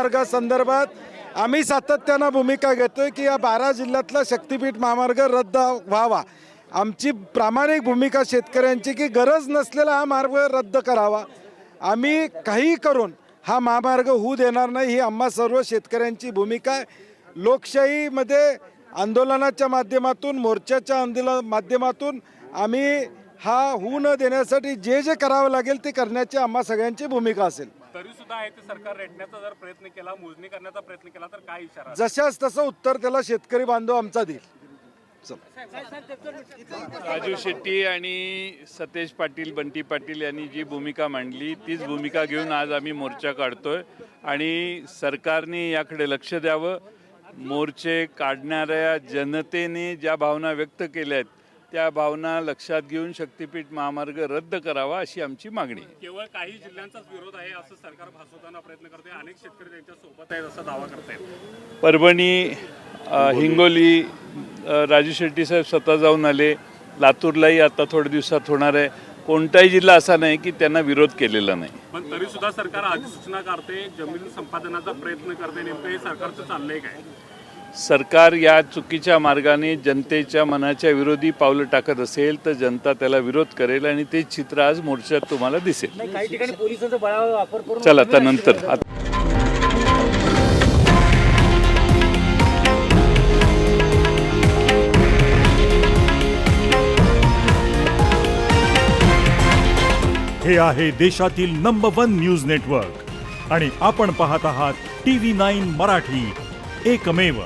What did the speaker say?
महामार्गासंदर्भात आम्ही सातत्यानं भूमिका घेतोय की या 12 जिल्ह्यातला शक्तिपीठ महामार्ग रद्द व्हावा। आमची प्रामाणिक भूमिका शेतकऱ्यांची की गरज नसलेला हा मार्ग रद्द करावा। आम्ही काही करून हा महामार्ग होऊ देणार नाही, ही आम्हा सर्व शेतकऱ्यांची भूमिका आहे। लोकशाहीमध्ये आंदोलनाच्या माध्यमातून, मोर्चाच्या माध्यमातून आम्ही हा होऊ न देण्यासाठी जे जे करावं लागेल ते करण्याची आम्हा सगळ्यांची भूमिका असेल। तरी सुद्धा आहे ते सरकार रेटण्याचा जर प्रयत्न केला, मोजणी करण्याचा प्रयत्न केला तर काय इशारा? जशाच तसं उत्तर त्याला शेतकरी बांधव आमचा देईल। राजू शेट्टी आणि सतेज पाटील, बंटी पाटील यांनी जी भूमिका मांडली तीच भूमिका घेऊन आज आम्ही मोर्चा काढतोय आणि सरकारने याकडे लक्ष द्यावं। मोर्चे काढणाऱ्या जनतेने ज्या भावना व्यक्त केल्या आहेत त्या भावना लक्षात घेऊन शक्तिपीठ महामार्ग रद्द करावा अशी आमची मागणी आहे। केवळ काही जिल्ह्यांचाच विरोध आहे असं सरकार भासवताना प्रयत्न करते, अनेक शेतकरी त्यांच्या सोबत आहेत असा दावा करतायत। परभणी, हिंगोली, राजू शेट्टी साहेब स्वतः जाऊन आले, लातूरलाही आता थोड्या दिवसात होणार आहे। कोणताही जिल्हा असा नाही की त्यांना विरोध केलेला नाही। पण तरी सुद्धा सरकार अधिसूचना काढते, जमीन संपादनाचा प्रयत्न करते, नेमकं हे सरकारचं चाललंय काय? सरकार या चुकीच्या मार्गाने जनतेच्या मनाच्या विरोधी पावलं टाकत असेल तर जनता त्याला विरोध करेल आणि ते चित्र आज मोर्चात तुम्हाला दिसेल। काही ठिकाणी पोलिसांचा बळाचा वापर करून चला आता नंतर हे आहे देशातील नंबर 1 न्यूज नेटवर्क आणि आपण पाहत आहात TV9 मराठी, एकमेव।